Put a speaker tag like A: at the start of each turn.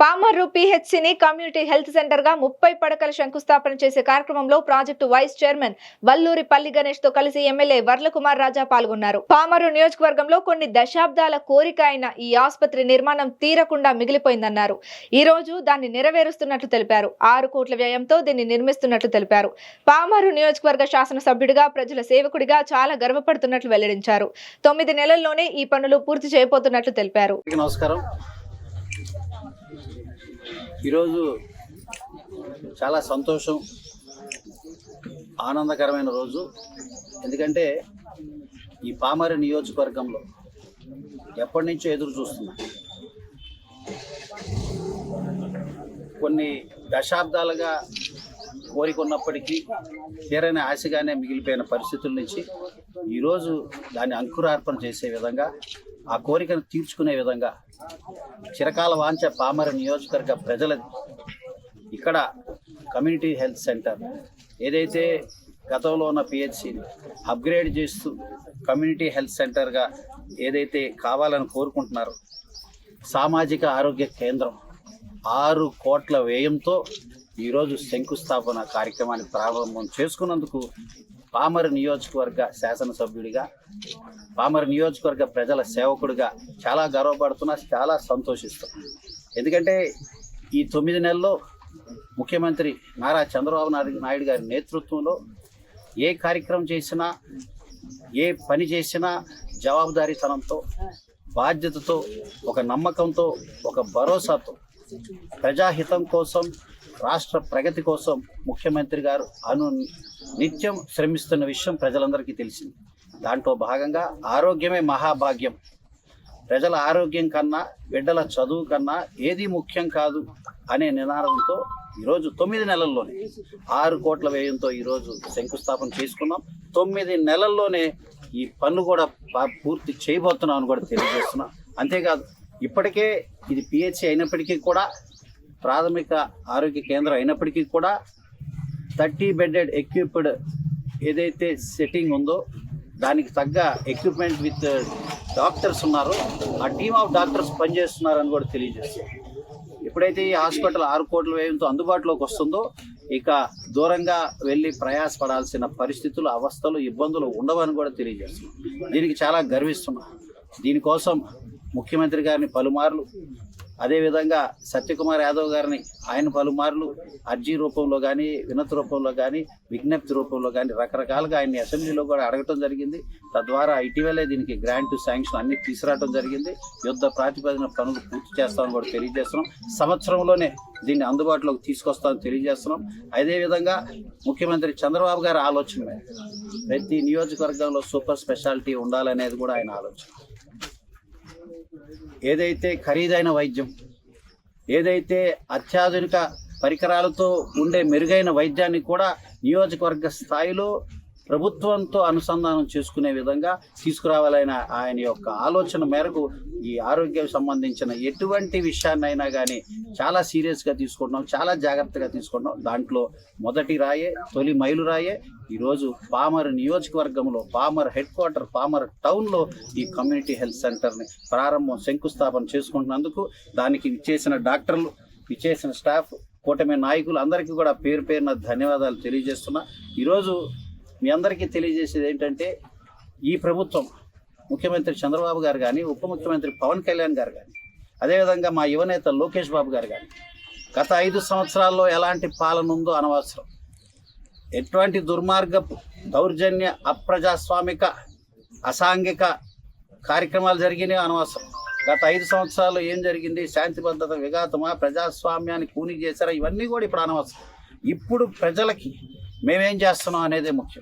A: Pamarru పీహెచ్సీని community health centre గా 30 పడకల శంకుస్థాపన చేసే కార్యక్రమంలో ప్రాజెక్టు వైస్ చైర్మన్ వల్లూరి పల్లి గణేష్ తో కలిసి ఎమ్మెల్యే వర్లకుమార్ రాజా పాల్గొన్నారు. పామర్రు నియోజకవర్గంలో కొన్ని దశాబ్దాల కోరిక అయిన ఈ ఆసుపత్రి నిర్మాణం తీరకుండా మిగిలిపోయిందన్నారు. ఈ రోజు దాన్ని నెరవేరుస్తున్నట్లు తెలిపారు. 6 కోట్ల వ్యయంతో దీన్ని నిర్మిస్తున్నట్లు తెలిపారు. పామర్రు నియోజకవర్గ శాసనసభ్యుడిగా, ప్రజల సేవకుడిగా చాలా గర్వపడుతున్నట్లు వెల్లడించారు. 9 నెలల్లోనే ఈ పనులు పూర్తి చేయబోతున్నట్లు తెలిపారు.
B: నమస్కారం. ఈరోజు చాలా సంతోషం, ఆనందకరమైన రోజు. ఎందుకంటే ఈ పామర్రు నియోజకవర్గంలో ఎప్పటి నుంచో ఎదురు చూస్తున్నా, కొన్ని దశాబ్దాలుగా కోరికున్నప్పటికీ తీరని ఆశగానే మిగిలిపోయిన పరిస్థితుల నుంచి ఈరోజు దాన్ని అంకురార్పణ చేసే విధంగా, ఆ కోరికను తీర్చుకునే విధంగా చిరకాల వాంఛ పామర్రు నియోజకవర్గ ప్రజలది. ఇక్కడ కమ్యూనిటీ హెల్త్ సెంటర్ ఏదైతే గతంలో ఉన్న పిహెచ్సిని అప్గ్రేడ్ చేస్తూ కమ్యూనిటీ హెల్త్ సెంటర్గా ఏదైతే కావాలని కోరుకుంటున్నారో, సామాజిక ఆరోగ్య కేంద్రం 6 కోట్ల వ్యయంతో ఈరోజు శంకుస్థాపన కార్యక్రమాన్ని ప్రారంభం చేసుకున్నందుకు పామర్రు నియోజకవర్గ శాసనసభ్యుడిగా, పామర్రు నియోజకవర్గ ప్రజల సేవకుడిగా చాలా గర్వపడుతున్నా, చాలా సంతోషిస్తున్నా. ఎందుకంటే ఈ 9 నెలల్లో ముఖ్యమంత్రి నారా చంద్రబాబు నాయుడు గారి నేతృత్వంలో ఏ కార్యక్రమం చేసినా, ఏ పని చేసినా జవాబుదారీతనంతో, బాధ్యతతో, ఒక నమ్మకంతో, ఒక భరోసాతో, ప్రజాహితం కోసం, రాష్ట్ర ప్రగతి కోసం ముఖ్యమంత్రి గారు నిత్యం శ్రమిస్తున్న విషయం ప్రజలందరికీ తెలిసింది. దాంట్లో భాగంగా ఆరోగ్యమే మహాభాగ్యం, ప్రజల ఆరోగ్యం కన్నా, బిడ్డల చదువు కన్నా ఏది ముఖ్యం కాదు అనే నినాదంతో ఈరోజు 9 నెలల్లోనే 6 కోట్ల వ్యయంతో ఈరోజు శంకుస్థాపన చేసుకున్నాం. 9 నెలల్లోనే ఈ పన్ను కూడా పూర్తి చేయబోతున్నాం అని కూడా తెలియజేస్తున్నాం. అంతేకాదు, ఇప్పటికే ఇది పిహెచ్సి అయినప్పటికీ కూడా, ప్రాథమిక ఆరోగ్య కేంద్రం అయినప్పటికీ కూడా 30 బెడెడ్ ఎక్విప్డ్ ఏదైతే సెట్టింగ్ ఉందో దానికి తగ్గ ఎక్విప్మెంట్ విత్ డాక్టర్స్ ఉన్నారో, ఆ టీమ్ ఆఫ్ డాక్టర్స్ పనిచేస్తున్నారని కూడా తెలియజేస్తారు. ఎప్పుడైతే ఈ హాస్పిటల్ 6 కోట్ల వ్యయంతో అందుబాటులోకి వస్తుందో, ఇక దూరంగా వెళ్ళి ప్రయాసపడాల్సిన పరిస్థితులు, అవస్థలు, ఇబ్బందులు ఉండవని కూడా తెలియజేస్తున్నాం. దీనికి చాలా గర్విస్తున్నాం. దీనికోసం ముఖ్యమంత్రి గారిని పలుమార్లు, అదేవిధంగా సత్యకుమార్ యాదవ్ గారిని ఆయన పలుమార్లు అర్జీ రూపంలో కానీ, వినతి రూపంలో కానీ, విజ్ఞప్తి రూపంలో కానీ రకరకాలుగా ఆయన్ని అసెంబ్లీలో కూడా అడగటం జరిగింది. తద్వారా ఇటీవలే దీనికి గ్రాంట్, శాంక్షన్ అన్ని తీసుకురావడం జరిగింది. యుద్ధ ప్రాతిపదికన పనులు పూర్తి చేస్తామని కూడా తెలియజేస్తున్నాం. సంవత్సరంలోనే దీన్ని అందుబాటులోకి తీసుకొస్తామని తెలియజేస్తున్నాం. అదేవిధంగా ముఖ్యమంత్రి చంద్రబాబు గారి ఆలోచన, ప్రతి నియోజకవర్గంలో సూపర్ స్పెషాలిటీ ఉండాలనేది కూడా ఆయన ఆలోచన. ఏదైతే ఖరీదైన వైద్యం, ఏదైతే అత్యాధునిక పరికరాలతో ఉండే మెరుగైన వైద్యాన్ని కూడా నియోజకవర్గ స్థాయిలో ప్రభుత్వంతో అనుసంధానం చేసుకునే విధంగా తీసుకురావాలైన ఆయన యొక్క ఆలోచన మేరకు ఈ ఆరోగ్యం సంబంధించిన ఎటువంటి విషయాన్నైనా కానీ చాలా సీరియస్గా తీసుకుంటున్నాం, చాలా జాగ్రత్తగా తీసుకుంటున్నాం. దాంట్లో మొదటి రాయే, తొలి మైలురాయే ఈరోజు పామర్రు నియోజకవర్గంలో, పామర్రు హెడ్ క్వార్టర్, పామర్రు టౌన్లో ఈ కమ్యూనిటీ హెల్త్ సెంటర్ని ప్రారంభం, శంకుస్థాపన చేసుకుంటున్నందుకు దానికి ఇచ్చేసిన డాక్టర్లు, ఇచ్చేసిన స్టాఫ్, కూటమి నాయకులు అందరికీ కూడా పేరు పేరున ధన్యవాదాలు తెలియజేస్తున్నా. ఈరోజు మీ అందరికీ తెలియజేసేది ఏంటంటే, ఈ ప్రభుత్వం, ముఖ్యమంత్రి చంద్రబాబు గారు కానీ, ఉప ముఖ్యమంత్రి పవన్ కళ్యాణ్ గారు కానీ, అదేవిధంగా మా యువనేత లోకేష్ బాబు గారు కానీ, గత 5 సంవత్సరాల్లో ఎలాంటి పాలన ఉందో అనవసరం. ఎటువంటి దుర్మార్గపు, దౌర్జన్య, అప్రజాస్వామిక, అసాంఘిక కార్యక్రమాలు జరిగినాయో అనవసరం. గత 5 సంవత్సరాల్లో ఏం జరిగింది, శాంతి భద్రత విఘాతమా, ప్రజాస్వామ్యాన్ని కూని చేశారా, ఇవన్నీ కూడా ఇప్పుడు అనవసరం. ఇప్పుడు ప్రజలకి మేమేం చేస్తున్నాం అనేదే ముఖ్యం.